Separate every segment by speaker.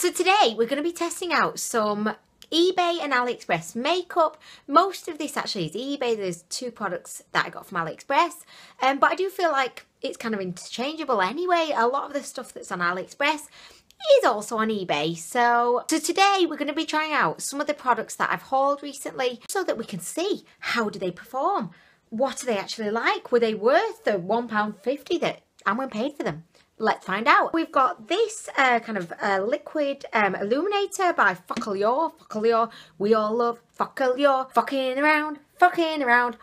Speaker 1: So today we're going to be testing out some eBay and AliExpress makeup. Most of this actually is eBay. There's two products that I got from AliExpress, but I do feel like it's kind of interchangeable anyway. A lot of the stuff that's on AliExpress is also on eBay. So today we're going to be trying out some of the products that I've hauled recently so that we can see how do they perform. What are they actually like? Were they worth the £1.50 that Amway paid for them? Let's find out. We've got this kind of liquid illuminator by Focallure. Focallure, we all love Focallure. Fucking around, Focallure,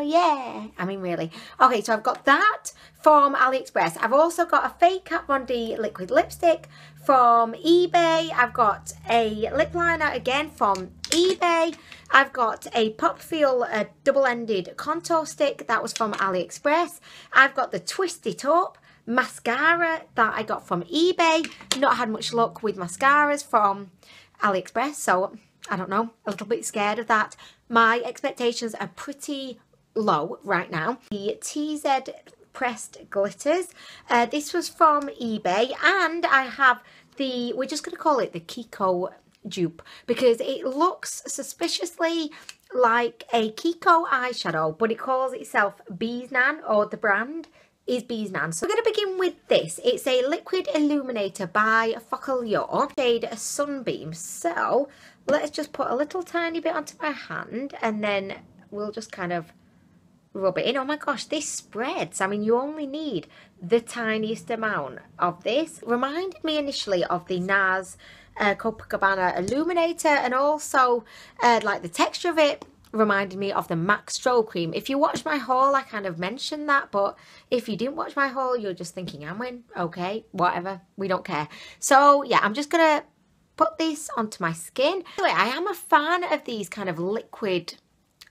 Speaker 1: yeah. I mean, really. Okay, so I've got that from AliExpress. I've also got a fake Kat Von D liquid lipstick from eBay. I've got a lip liner again from eBay. I've got a POPFEEL double-ended contour stick that was from AliExpress. I've got the Twist It Up mascara that I got from eBay. Not had much luck with mascaras from AliExpress, so I don't know, a little bit scared of that. My expectations are pretty low right now. The TZ pressed glitters. This was from eBay, and I have the, we're just going to call it the Kiko dupe because it looks suspiciously like a Kiko eyeshadow, but it calls itself BEEZAN, or the brand is BEEZAN. So we're going to begin with this. It's a liquid illuminator by Focallure, shade Sunbeam. So let's just put a little tiny bit onto my hand and then we'll just kind of rub it in. Oh my gosh, this spreads. I mean, you only need the tiniest amount of this. Reminded me initially of the NARS Copacabana illuminator, and also like the texture of it reminded me of the MAC Strobe cream. If you watched my haul, I kind of mentioned that, but if you didn't watch my haul, you're just thinking, Amway, okay, whatever, we don't care. So yeah, I'm just gonna put this onto my skin. Anyway, I am a fan of these kind of liquid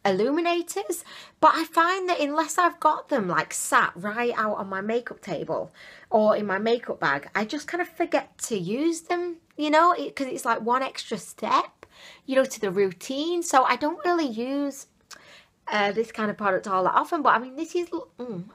Speaker 1: illuminators, but I find that unless I've got them like sat right out on my makeup table or in my makeup bag, I just kind of forget to use them, you know, because it's like one extra step, you know, to the routine. So I don't really use this kind of product all that often. But I mean, this is,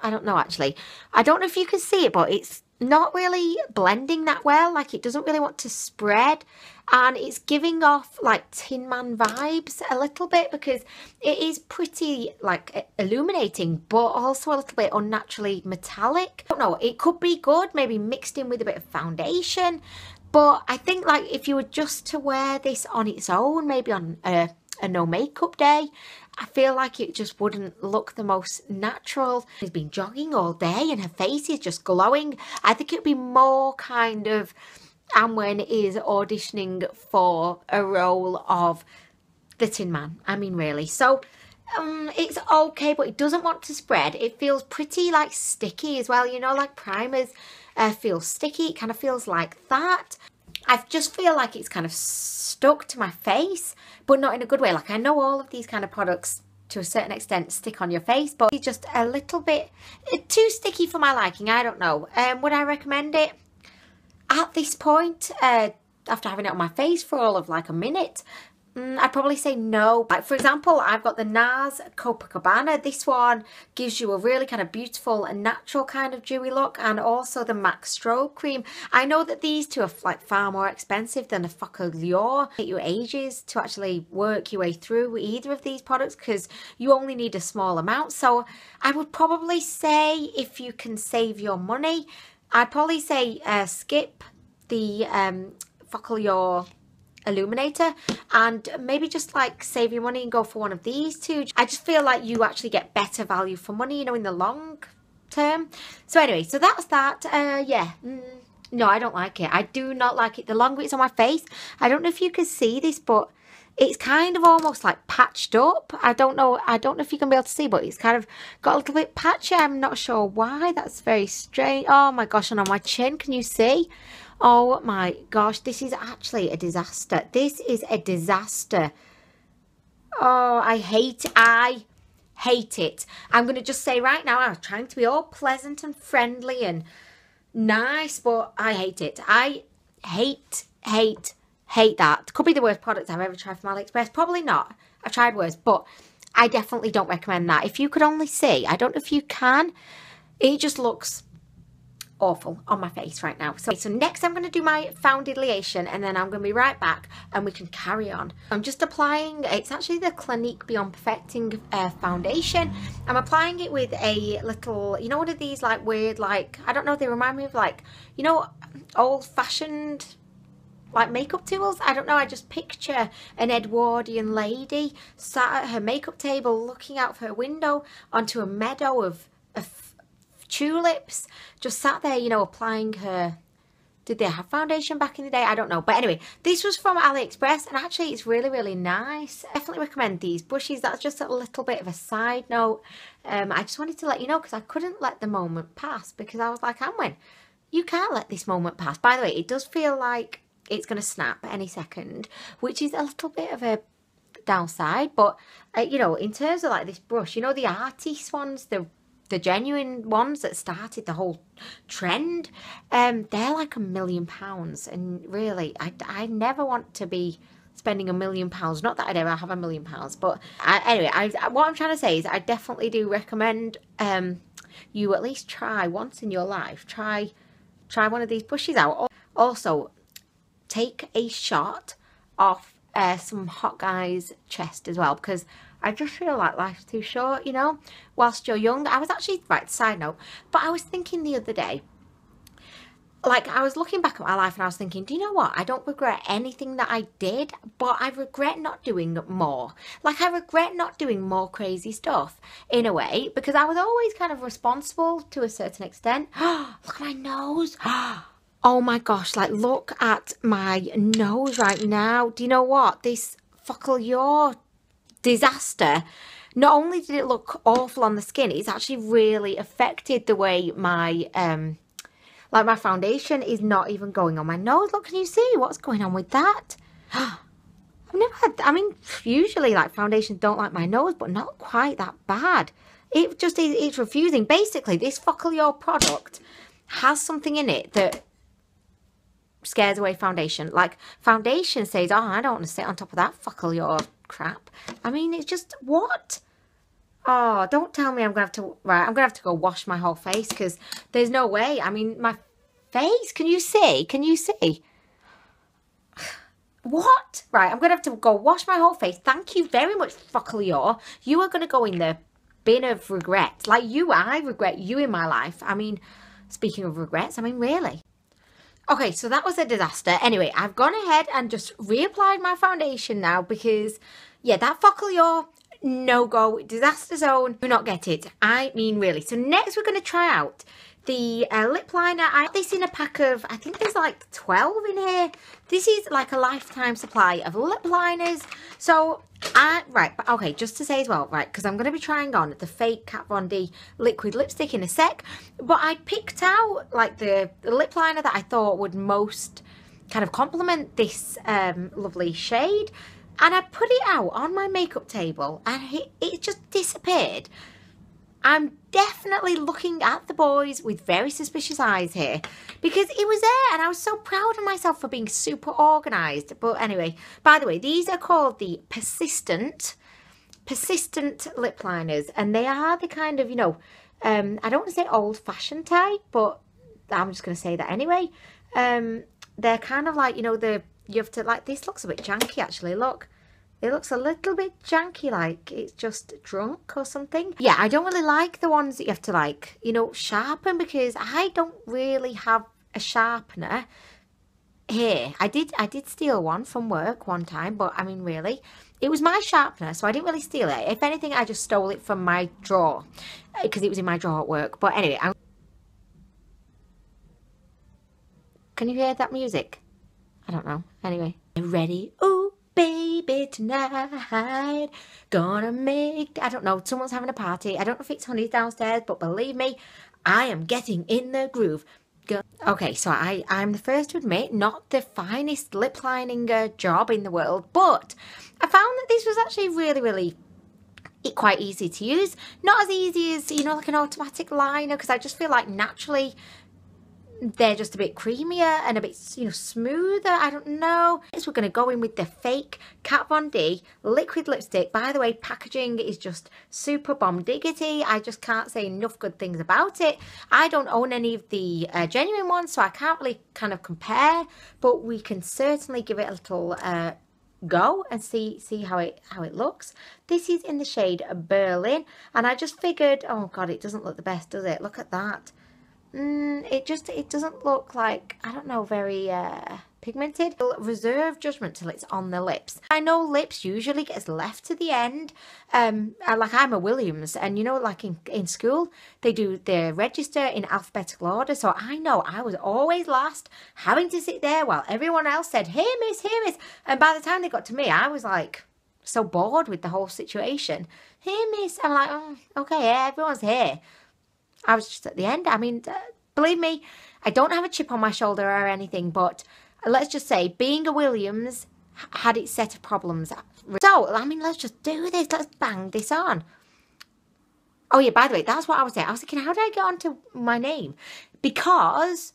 Speaker 1: I don't know actually. I don't know if you can see it, but it's not really blending that well. Like, it doesn't really want to spread, and it's giving off like Tin Man vibes a little bit because it is pretty like illuminating, but also a little bit unnaturally metallic. I don't know, it could be good, maybe mixed in with a bit of foundation, but I think like if you were just to wear this on its own, maybe on a no makeup day, I feel like it just wouldn't look the most natural. She's been jogging all day and her face is just glowing. I think it'd be more kind of Amway is auditioning for a role of the Tin Man. I mean, really. So it's okay, but it doesn't want to spread. It feels pretty like sticky as well, you know, like primers feel sticky. It kind of feels like that. I just feel like it's kind of stuck to my face, but not in a good way. Like, I know all of these kind of products to a certain extent stick on your face, but it's just a little bit too sticky for my liking. I don't know. Would I recommend it at this point after having it on my face for all of like a minute? I'd probably say no. Like, for example, I've got the NARS Copacabana. This one gives you a really kind of beautiful and natural kind of dewy look, and also the MAC Strobe cream. I know that these two are like far more expensive than the Focallure. It takes you ages to actually work your way through either of these products because you only need a small amount. So I would probably say, if you can save your money, I'd probably say skip the Focallure illuminator and maybe just like save your money and go for one of these two. I just feel like you actually get better value for money, you know, in the long term. So anyway, so that's that. Yeah, no, I don't like it. I do not like it. The longer it's on my face, I don't know if you can see this, but it's kind of almost like patched up. I don't know if you can be able to see, but it's kind of got a little bit patchy. I'm not sure why. That's very strange. Oh my gosh, and on my chin, can you see? Oh my gosh, this is actually a disaster. This is a disaster. Oh, I hate it. I'm going to just say right now, I'm trying to be all pleasant and friendly and nice, but I hate it. I hate that. Could be the worst product I've ever tried from AliExpress. Probably not. I've tried worse, but I definitely don't recommend that. If you could only see, I don't know if you can, it just looks awful on my face right now. So next I'm going to do my foundation, and then I'm going to be right back and we can carry on. I'm just applying, it's actually the Clinique Beyond Perfecting foundation. I'm applying it with a little, you know, one of these like weird, like, I don't know, they remind me of like, you know, old-fashioned like makeup tools. I don't know, I just picture an Edwardian lady sat at her makeup table looking out of her window onto a meadow of tulips, just sat there, you know, applying her, did they have foundation back in the day? I don't know. But anyway, this was from AliExpress, and actually it's really, really nice. I definitely recommend these brushes. That's just a little bit of a side note. I just wanted to let you know, because I couldn't let the moment pass, because I was like, Anwen, you can't let this moment pass. By the way, it does feel like it's going to snap any second, which is a little bit of a downside. But, you know, in terms of like this brush, you know, the artist ones, the genuine ones that started the whole trend, they're like £1 million, and really I never want to be spending £1 million. Not that I'd ever have £1 million, but anyway, what I'm trying to say is I definitely do recommend you at least try once in your life, try one of these brushes out. Also, take a shot off some hot guy's chest as well, because I just feel like life's too short, you know, whilst you're young. I was actually, right, side note, but I was thinking the other day, like, I was looking back at my life and I was thinking, do you know what? I don't regret anything that I did, but I regret not doing more. Like, I regret not doing more crazy stuff, in a way, because I was always kind of responsible to a certain extent. Look at my nose. Oh my gosh, like, look at my nose right now. Do you know what? This Focallure disaster, not only did it look awful on the skin, it's actually really affected the way my like my foundation is not even going on my nose. Look, can you see what's going on with that? I've never had, I mean, usually like foundations don't like my nose, but not quite that bad. It just is, it's refusing. Basically, this Focallure product has something in it that scares away foundation. Like, foundation says, oh, I don't want to sit on top of that Focallure crap. I mean, it's just, what? Oh, don't tell me I'm gonna have to, right, I'm gonna have to go wash my whole face, because there's no way. I mean, my face, can you see? Can you see? What? Right, I'm gonna have to go wash my whole face. Thank you very much, Focallure. You are gonna go in the bin of regret. Like, I regret you in my life. I mean, speaking of regrets, I mean, really. Okay, so that was a disaster. Anyway, I've gone ahead and just reapplied my foundation now, because, yeah, that Focallure, no go, disaster zone, do not get it. I mean, really. So next we're going to try out the lip liner. I got this in a pack of, I think there's like 12 in here. This is like a lifetime supply of lip liners. So right, but okay, just to say as well, right, because I'm going to be trying on the fake Kat Von D liquid lipstick in a sec, but I picked out like the lip liner that I thought would most kind of complement this lovely shade, and I put it out on my makeup table and it just disappeared. I'm definitely looking at the boys with very suspicious eyes here, because it was there and I was so proud of myself for being super organised. But anyway, by the way, these are called the persistent lip liners, and they are the kind of, you know, I don't want to say old-fashioned type, but I'm just going to say that anyway. They're kind of like, you know, you have to, like, this looks a bit janky actually, look. It looks a little bit janky, like it's just drunk or something. Yeah, I don't really like the ones that you have to, like, you know, sharpen, because I don't really have a sharpener here. I did steal one from work one time, but I mean, really, it was my sharpener, so I didn't really steal it. If anything, I just stole it from my drawer, because it was in my drawer at work. But anyway, can you hear that music? I don't know. Anyway, ready? Ooh, baby, tonight, gonna make, I don't know, someone's having a party. I don't know if it's Honey's downstairs, but believe me, I am getting in the groove. Okay, so I'm the first to admit, not the finest lip lining job in the world, but I found that this was actually really quite easy to use. Not as easy as, you know, like an automatic liner, because I just feel like naturally they're just a bit creamier and a bit, you know, smoother. I don't know. So we're going to go in with the fake Kat Von D liquid lipstick. By the way, packaging is just super bomb diggity. I just can't say enough good things about it. I don't own any of the genuine ones, so I can't really kind of compare, but we can certainly give it a little go and see how it looks. This is in the shade Berlin, and I just figured, oh god, it doesn't look the best, does it? Look at that. It doesn't look like, I don't know, very pigmented. I'll reserve judgment till it's on the lips. I know lips usually gets left to the end. Like I'm a Williams, and you know, like in school they do their register in alphabetical order, so I know I was always last, having to sit there while everyone else said, "Here miss, here miss," and by the time they got to me, I was like so bored with the whole situation. "Here miss," I'm like, oh, okay, yeah, everyone's here. I was just at the end. I mean, believe me, I don't have a chip on my shoulder or anything, but let's just say being a Williams had its set of problems. So, I mean, let's just do this. Let's bang this on. Oh, yeah, by the way, that's what I was saying. I was thinking, how did I get onto my name? Because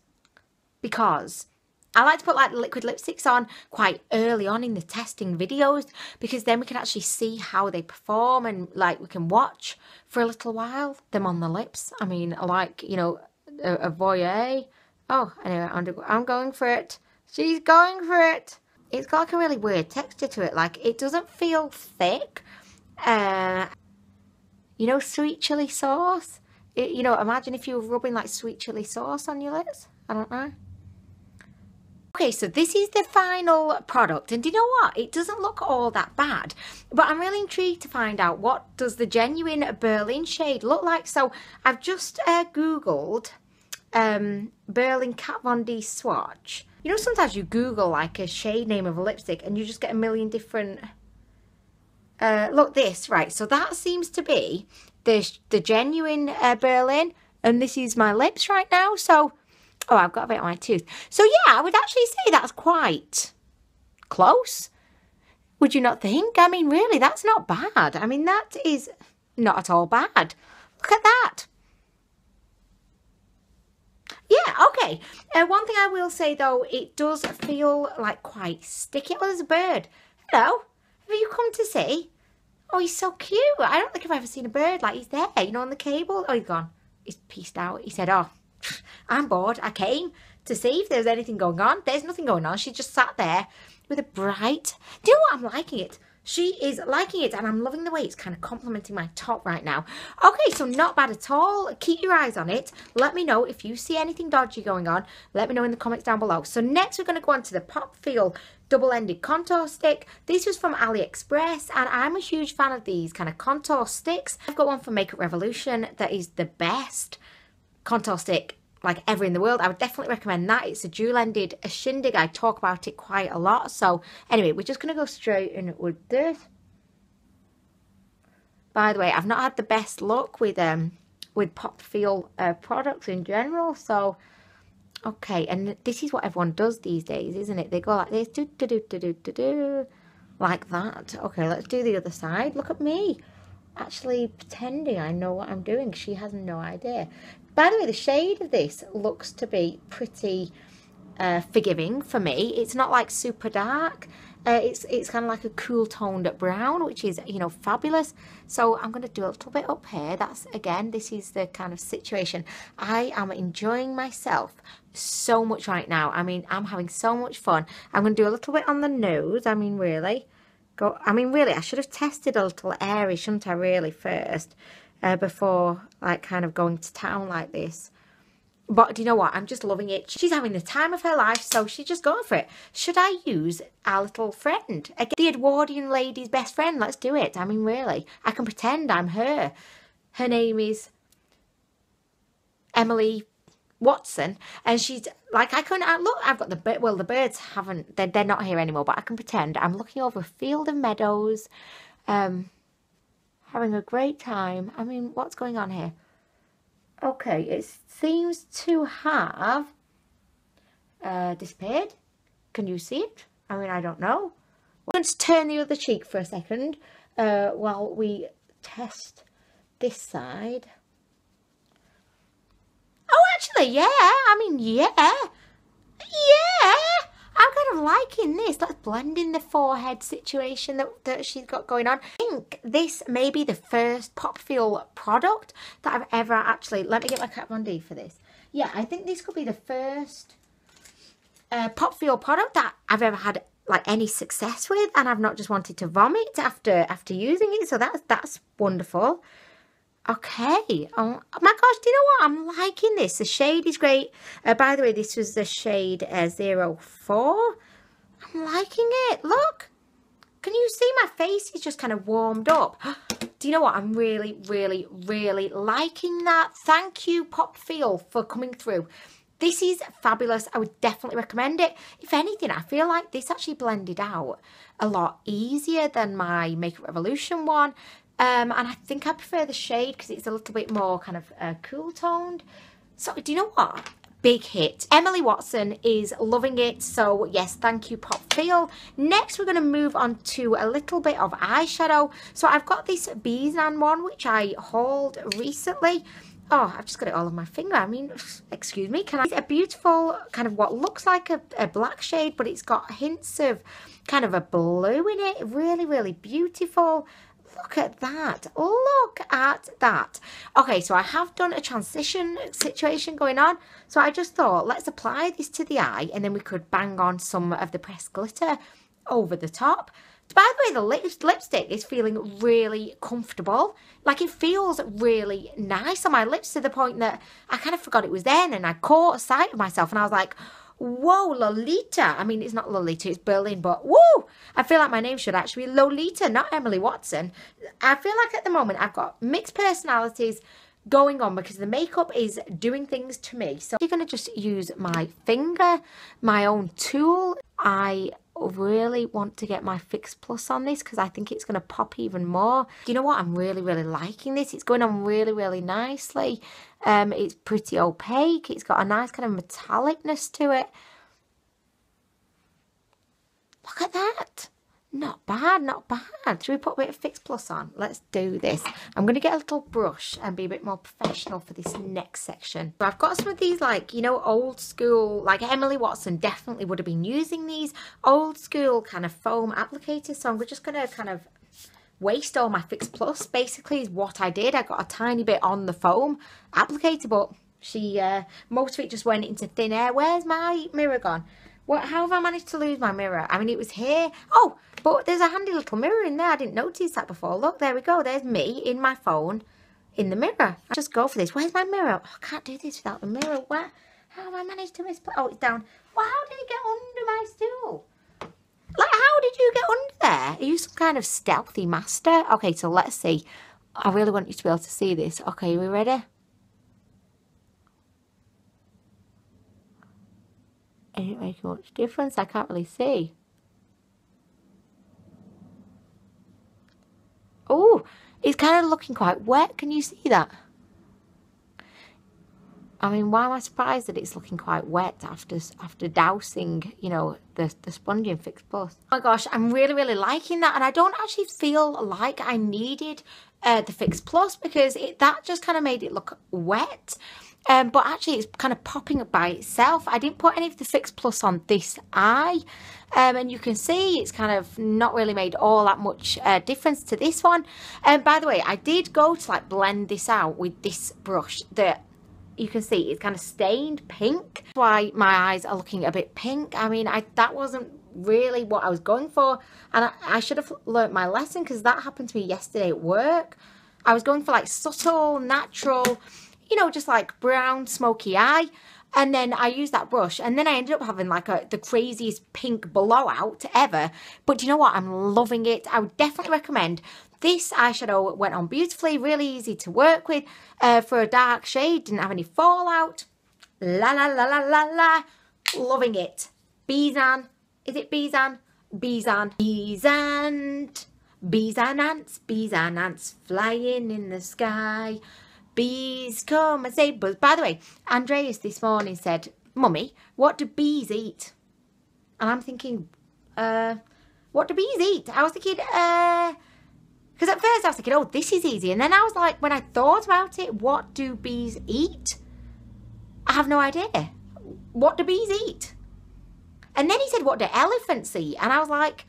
Speaker 1: I like to put like liquid lipsticks on quite early on in the testing videos, because then we can actually see how they perform, and like we can watch for a little while them on the lips. I mean, like, you know, a voyeur. Oh, anyway, I'm going for it. She's going for it. It's got like a really weird texture to it. Like, it doesn't feel thick. You know, sweet chili sauce. You know, imagine if you were rubbing like sweet chili sauce on your lips. I don't know. Okay, so this is the final product, and do you know what? It doesn't look all that bad, but I'm really intrigued to find out what does the genuine Berlin shade look like. So I've just Googled Berlin Kat Von D swatch. You know, sometimes you Google like a shade name of a lipstick and you just get a million different... look, this, right, so that seems to be the genuine Berlin, and this is my lips right now, so... Oh, I've got a bit on my tooth. So yeah, I would actually say that's quite close. Would you not think? I mean, really, that's not bad. I mean, that is not at all bad. Look at that. Yeah, okay. One thing I will say, though, it does feel like quite sticky. Oh, there's a bird. Hello. Have you come to see? Oh, he's so cute. I don't think I've ever seen a bird like he's there, you know, on the cable. Oh, he's gone. He's pieced out. He said, oh, I'm bored. I came to see if there's anything going on. There's nothing going on. She just sat there with a bright... Do you know what? I'm liking it. She is liking it, and I'm loving the way it's kind of complementing my top right now. Okay, so not bad at all. Keep your eyes on it. Let me know if you see anything dodgy going on. Let me know in the comments down below. So next we're going to go on to the POPFEEL double-ended contour stick. This was from AliExpress, and I'm a huge fan of these kind of contour sticks. I've got one from Makeup Revolution that is the best contour stick like ever in the world. I would definitely recommend that. It's a dual-ended shindig. I talk about it quite a lot. So anyway, we're just going to go straight in with this. By the way, I've not had the best luck with POPFEEL products in general. So okay, and this is what everyone does these days, isn't it? They go like this, like that. Okay, let's do the other side. Look at me, actually pretending I know what I'm doing. She has no idea. By the way, the shade of this looks to be pretty forgiving for me. It's not like super dark. It's kind of like a cool toned brown, which is, you know, fabulous. So I'm going to do a little bit up here. That's, again, this is the kind of situation. I am enjoying myself so much right now. I mean, I'm having so much fun. I'm going to do a little bit on the nose. I mean, really, I should have tested a little airy, shouldn't I, really, first, before, like, kind of going to town like this. But do you know what? I'm just loving it. She's having the time of her life, so she's just going for it. Should I use our little friend? Again, the Edwardian lady's best friend. Let's do it. I mean, really. I can pretend I'm her. Her name is Emily Watson. And she's, like, I couldn't, look, I've got the, well, the birds haven't, they're not here anymore, but I can pretend I'm looking over a field of meadows, having a great time. I mean, what's going on here? Okay, it seems to have disappeared. Can you see it? I mean, I don't know. We're going to turn the other cheek for a second while we test this side. Oh, Actually, yeah. I mean, yeah. Yeah. I'm kind of liking this. Let's blend in the forehead situation that she's got going on. I think this may be the first POPFEEL product that I've ever actually... Let me get my Kat Von D for this. Yeah, I think this could be the first POPFEEL product that I've ever had like any success with, and I've not just wanted to vomit after using it. So that's wonderful. Okay. Oh my gosh, do you know what? I'm liking this. The shade is great. By the way, this was the shade 04. I'm liking it. Look. Can you see my face is just kind of warmed up? Do you know what? I'm really, really, really liking that. Thank you, POPFEEL, for coming through. This is fabulous. I would definitely recommend it. If anything, I feel like this actually blended out a lot easier than my Makeup Revolution one. And I think I prefer the shade because it's a little bit more kind of cool toned. So do you know what? Big hit. Emily Watson is loving it. So yes, thank you, POPFEEL. Next, we're going to move on to a little bit of eyeshadow. So I've got this BEEZAN one, which I hauled recently. Oh, I've just got it all on my finger. I mean, excuse me. It's a beautiful kind of what looks like a black shade, but it's got hints of kind of a blue in it. Really, really beautiful. Look at that. Look at that. Okay, so I have done a transition situation going on. So I just thought, let's apply this to the eye and then we could bang on some of the pressed glitter over the top. By the way, the lipstick is feeling really comfortable. Like, it feels really nice on my lips to the point that I kind of forgot it was there, and I caught sight of myself and I was like, whoa, Lolita. I mean, it's not Lolita, it's Berlin, but whoa! I feel like my name should actually be Lolita, not Emily Watson. I feel like at the moment I've got mixed personalities going on because the makeup is doing things to me. So I'm going to just use my finger, my own tool. I really want to get my Fix Plus on this because I think it's going to pop even more. You know what? I'm really, really liking this. It's going on really, really nicely. It's pretty opaque. It's got a nice kind of metallicness to it. Look at that. Not bad, not bad. Should we put a bit of Fix Plus on? Let's do this. I'm going to get a little brush and be a bit more professional for this next section. So I've got some of these, like, you know, old school, like Emily Watson definitely would have been using these old school kind of foam applicators. So I'm just going to kind of waste all my Fix Plus, basically, is what I did. I got a tiny bit on the foam applicator, but most of it just went into thin air. Where's my mirror gone? How have I managed to lose my mirror? I mean, it was here. Oh, but there's a handy little mirror in there. I didn't notice that before. Look, there we go. There's me in my phone in the mirror. I just go for this. Where's my mirror? Oh, I can't do this without the mirror. How have I managed to misplace? Oh, it's down. Well, how did it get under my stool? Like, how did you get under there? Are you some kind of stealthy master? Okay, so let's see. I really want you to be able to see this. Okay, are we ready? It didn't make much difference. I can't really see. Oh, it's kind of looking quite wet. Can you see that? I mean, why am I surprised that it's looking quite wet after dousing, you know, the sponge in Fix Plus? Oh my gosh, I'm really, really liking that. And I don't actually feel like I needed the Fix Plus because that just kind of made it look wet. But actually, it's kind of popping up by itself. I didn't put any of the Fix Plus on this eye. And you can see it's kind of not really made all that much difference to this one. By the way, I did go to like blend this out with this brush that you can see it's kind of stained pink. That's why my eyes are looking a bit pink. I mean, that wasn't really what I was going for. And I should have learnt my lesson because that happened to me yesterday at work. I was going for like subtle, natural, you know, just like brown, smoky eye. And then I used that brush and then I ended up having like the craziest pink blowout ever. But you know what? I'm loving it. I would definitely recommend. This eyeshadow went on beautifully, really easy to work with for a dark shade. Didn't have any fallout. La la la la la la. Loving it. BEEZAN. Is it BEEZAN? BEEZAN. BEEZAN. BEEZAN ants. BEEZAN ants flying in the sky. Bees come and say buzz. By the way, Andreas this morning said, Mummy, what do bees eat? And I'm thinking, what do bees eat? I was thinking, because at first I was thinking, oh, this is easy. And then I was like, when I thought about it, what do bees eat? I have no idea. What do bees eat? And then he said, what do elephants eat? And I was like,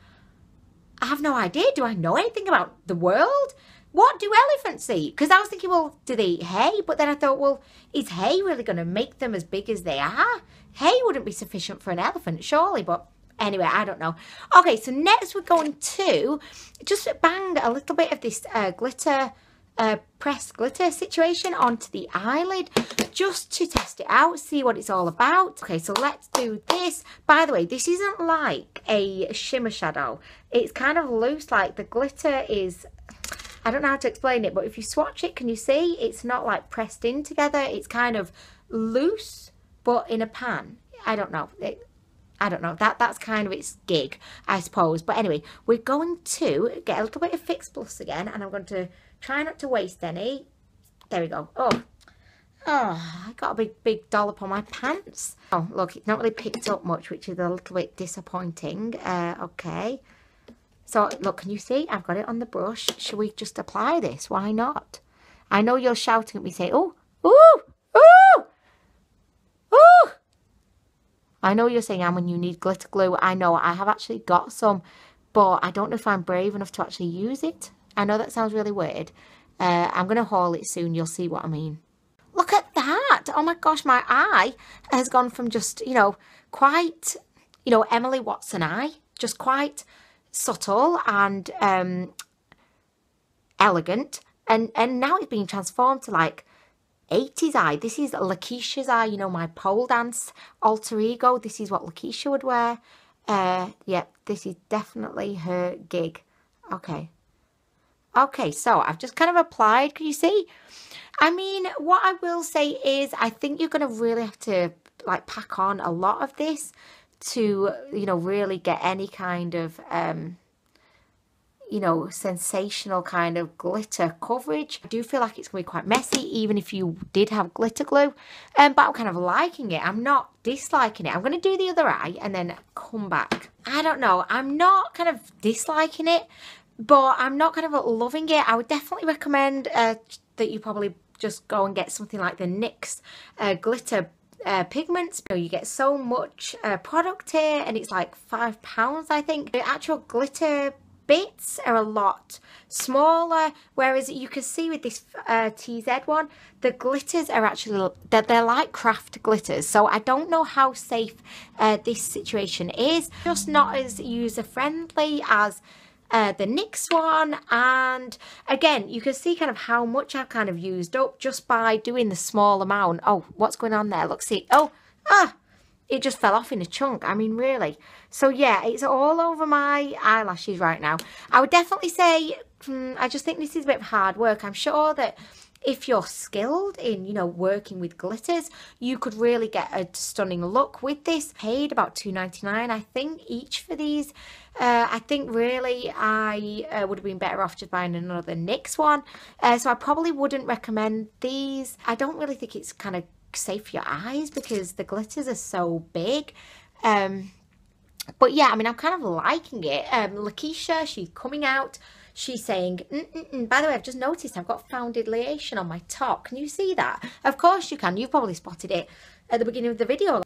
Speaker 1: I have no idea. Do I know anything about the world? What do elephants eat? Because I was thinking, well, do they eat hay? But then I thought, well, is hay really going to make them as big as they are? Hay wouldn't be sufficient for an elephant, surely. But anyway, I don't know. Okay, so next we're going to just bang a little bit of this glitter, pressed glitter situation onto the eyelid just to test it out, see what it's all about. Okay, so let's do this. By the way, this isn't like a shimmer shadow. It's kind of loose, like the glitter is... I don't know how to explain it, but if you swatch it, can you see? It's not like pressed in together. It's kind of loose, but in a pan. I don't know. I don't know. That's kind of its gig, I suppose. But anyway, we're going to get a little bit of Fix Plus again, and I'm going to try not to waste any. There we go. Oh, I got a big dollop on my pants. Oh, look, it's not really picked up much, which is a little bit disappointing. Okay. So, look, can you see? I've got it on the brush. Should we just apply this? Why not? I know you're shouting at me saying, oh, ooh, ooh, ooh. I know you're saying, Anne, you need glitter glue. I know, I have actually got some, but I don't know if I'm brave enough to actually use it. I know that sounds really weird. I'm going to haul it soon. You'll see what I mean. Look at that. Oh, my gosh, my eye has gone from just, you know, quite, you know, Emily Watson eye, just quite... subtle and elegant, and now it's being transformed to like 80s eye. This is Lakeisha's eye, you know, my pole dance alter ego. This is what Lakeisha would wear. Yeah, this is definitely her gig. Okay, so I've just kind of applied. Can you see? I mean, what I will say is I think you're going to really have to like pack on a lot of this to, you know, really get any kind of, you know, sensational kind of glitter coverage. I do feel like it's going to be quite messy, even if you did have glitter glue. But I'm kind of liking it. I'm not disliking it. I'm going to do the other eye and then come back. I don't know. I'm not kind of disliking it, but I'm not kind of loving it. I would definitely recommend that you probably just go and get something like the NYX glitter pigments. You know, you get so much product here, and it's like £5, I think. The actual glitter bits are a lot smaller, whereas you can see with this TZ one, the glitters are actually, they're like craft glitters. So I don't know how safe this situation is. Just not as user friendly as the NYX one. And again, you can see kind of how much I've kind of used up just by doing the small amount. Oh, what's going on there? Look, see. Oh, it just fell off in a chunk. I mean, really. So yeah, it's all over my eyelashes right now. I would definitely say, I just think this is a bit of hard work. I'm sure that if you're skilled in, you know, working with glitters, you could really get a stunning look with this. Paid about $2.99, I think, each for these. I think really I would have been better off just buying another NYX one. So I probably wouldn't recommend these. I don't really think it's kind of safe for your eyes because the glitters are so big. But yeah, I mean, I'm kind of liking it. Lakeisha, she's coming out. She's saying, by the way, I've just noticed I've got foundation on my top. Can you see that? Of course you can. You've probably spotted it at the beginning of the video.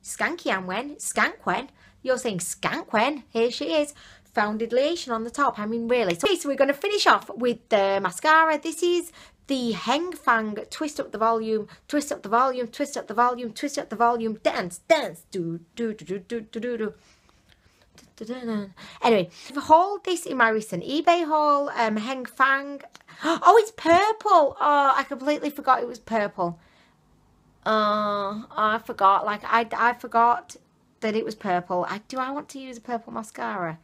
Speaker 1: Skanky and when? Skank when? You're saying skank when? Here she is. Foundation on the top. I mean, really. So we're going to finish off with the mascara. This is the HENG FANG Twist Up the Volume, Twist Up the Volume, Twist Up the Volume, Twist Up the Volume, Dance, Dance, do, do, do, do, do, do, do, do. Anyway, I've hauled this in my recent eBay haul. HENG FANG. Oh, it's purple. Oh, I completely forgot it was purple. I forgot. Like I forgot that it was purple. Do I want to use a purple mascara?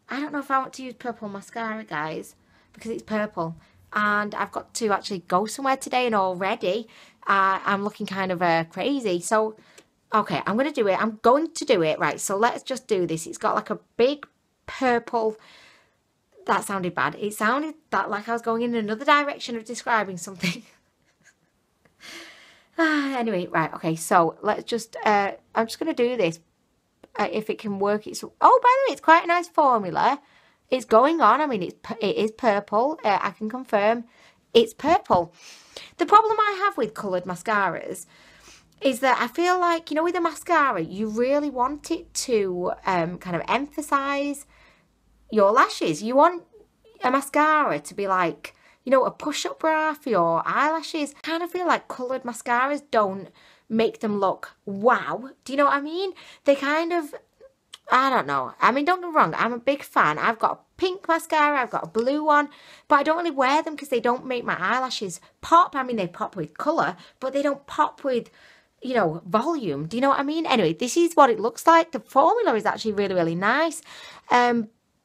Speaker 1: I don't know if I want to use purple mascara, guys, because it's purple. And I've got to actually go somewhere today, and already I'm looking kind of crazy. So okay, I'm going to do it. I'm going to do it. Right, so let's just do this. It's got like a big purple... That sounded bad. It sounded like I was going in another direction of describing something. Anyway, right, okay, so let's just... I'm just going to do this. If it can work. It's... Oh, by the way, it's quite a nice formula. It's going on. I mean, it is purple. I can confirm it's purple. The problem I have with coloured mascaras is that I feel like, you know, with a mascara, you really want it to kind of emphasize your lashes. You want a mascara to be like, you know, a push-up bra for your eyelashes. I kind of feel like coloured mascaras don't make them look wow. Do you know what I mean? They kind of, I don't know. I mean, don't get me wrong, I'm a big fan. I've got a pink mascara, I've got a blue one, but I don't really wear them because they don't make my eyelashes pop. I mean, they pop with colour, but they don't pop with, you know, volume. Do you know what I mean? Anyway, this is what it looks like. The formula is actually really, really nice.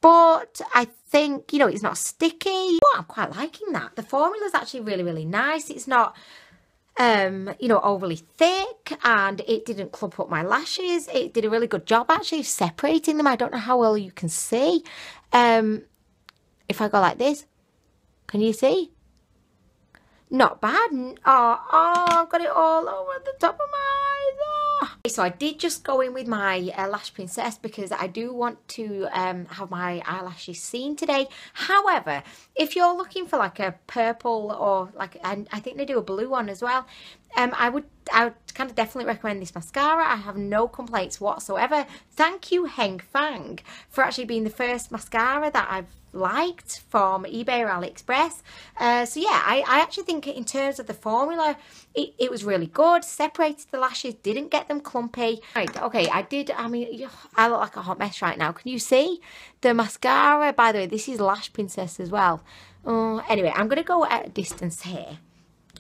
Speaker 1: But I think, you know, it's not sticky. Oh, I'm quite liking that. The formula is actually really, really nice. It's not, you know, overly thick, and it didn't clump up my lashes. It did a really good job actually separating them. I don't know how well you can see. If I go like this, can you see? Not bad. Oh, I've got it all over the top of my eyes. Oh. So I did just go in with my Lash Princess because I do want to have my eyelashes seen today. However, if you're looking for like a purple or like, and I think they do a blue one as well, I would kind of definitely recommend this mascara. I have no complaints whatsoever. Thank you, HENG FANG, for actually being the first mascara that I've liked from eBay or AliExpress. So yeah, I actually think in terms of the formula, it was really good. Separated the lashes, didn't get them clumpy. Right, okay, I mean, I look like a hot mess right now. Can you see? The mascara, by the way, this is Lash Princess as well. Anyway, I'm going to go at a distance here,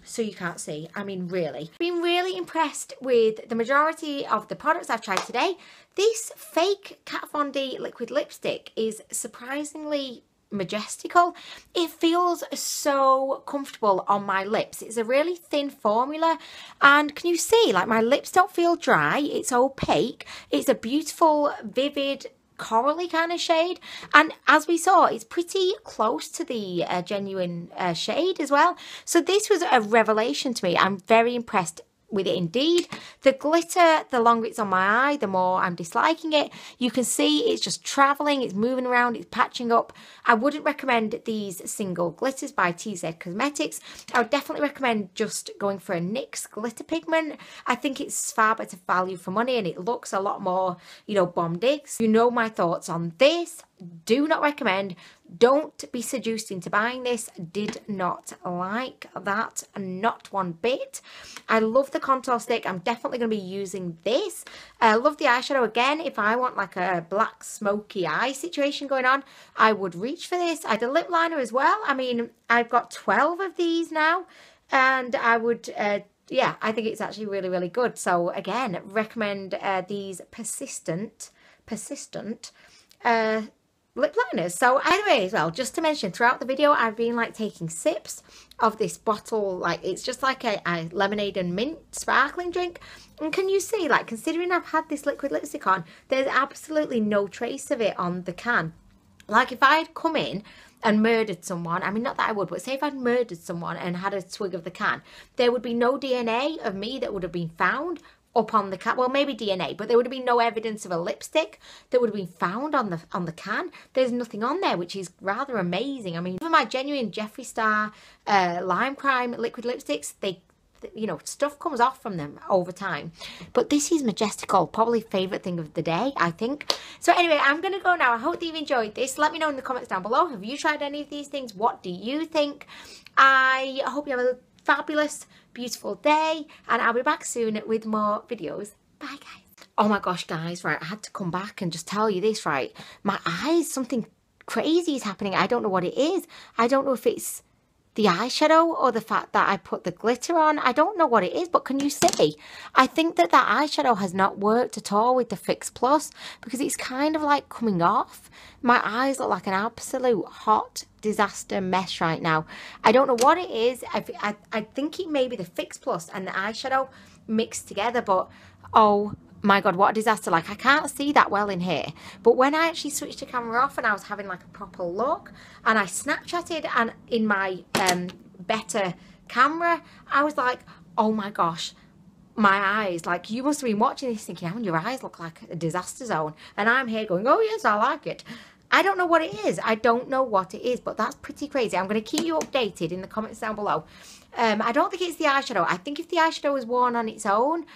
Speaker 1: so you can't see. I mean, really. Been really impressed with the majority of the products I've tried today. This fake Kat Von D liquid lipstick is surprisingly majestical. It feels so comfortable on my lips. It's a really thin formula, and can you see, like, my lips don't feel dry. It's opaque. It's a beautiful, vivid, corally kind of shade, and as we saw, it's pretty close to the genuine shade as well. So this was a revelation to me. I'm very impressed with it indeed. The glitter, the longer it's on my eye, the more I'm disliking it. You can see it's just traveling, it's moving around, it's patching up. I wouldn't recommend these single glitters by TZ Cosmetics. I would definitely recommend just going for a NYX glitter pigment. I think it's far better value for money, and it looks a lot more, you know, bomb digs. You know my thoughts on this. Do not recommend. Don't be seduced into buying this. Did not like that, not one bit. I love the contour stick. I'm definitely going to be using this. I love the eyeshadow. Again, if I want like a black smoky eye situation going on, I would reach for this. I had a lip liner as well. I mean, I've got 12 of these now, and I would yeah, I think it's actually really, really good. So again, recommend these persistent lip liners. So anyway, as well, just to mention, throughout the video I've been like taking sips of this bottle, like it's just like a lemonade and mint sparkling drink. And can you see, like, considering I've had this liquid lipstick on, there's absolutely no trace of it on the can. Like, if I'd come in and murdered someone, I mean, not that I would, but say if I'd murdered someone and had a swig of the can, there would be no DNA of me that would have been found up on the can. Well, maybe DNA, but there would have been no evidence of a lipstick that would have been found on the can. There's nothing on there, which is rather amazing. I mean, even my genuine Jeffree Star Lime Crime liquid lipsticks, they, you know, stuff comes off from them over time. But this is majestical. Probably favourite thing of the day, I think. So anyway, I'm going to go now. I hope that you've enjoyed this. Let me know in the comments down below. Have you tried any of these things? What do you think? I hope you have a fabulous, beautiful day, and I'll be back soon with more videos. Bye, guys. Oh my gosh, guys, right, I had to come back and just tell you this, right? My eyes, something crazy is happening. I don't know what it is. I don't know if it's the eyeshadow or the fact that I put the glitter on. I don't know what it is, but can you see? I think that eyeshadow has not worked at all with the Fix Plus, because it's kind of like coming off. My eyes look like an absolute hot disaster mess right now. I don't know what it is. I think it may be the Fix Plus and the eyeshadow mixed together, but oh my god, what a disaster. Like, I can't see that well in here, but when I actually switched the camera off and I was having like a proper look and I Snapchatted and in my better camera, I was like, oh my gosh, my eyes, like, you must have been watching this thinking, oh, your eyes look like a disaster zone, and I'm here going, oh yes, I like it. I don't know what it is. I don't know what it is, but that's pretty crazy. I'm going to keep you updated in the comments down below. I don't think it's the eyeshadow. I think if the eyeshadow was worn on its own,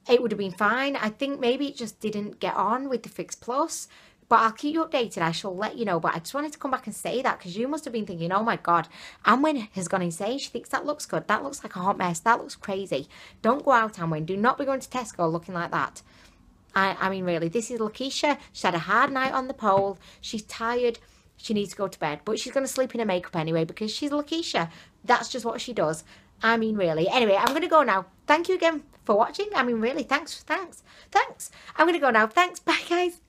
Speaker 1: it would have been fine. I think maybe it just didn't get on with the Fix Plus. But I'll keep you updated. I shall let you know. But I just wanted to come back and say that because you must have been thinking, oh my God, Anwen has gone insane. She thinks that looks good. That looks like a hot mess. That looks crazy. Don't go out, Anwen. Do not be going to Tesco looking like that. I mean, really, this is Lakeisha. She's had a hard night on the pole. She's tired. She needs to go to bed. But she's going to sleep in her makeup anyway because she's Lakeisha. That's just what she does. I mean, really. Anyway, I'm going to go now. Thank you again for watching. I mean, really, thanks. I'm going to go now. Thanks. Bye, guys.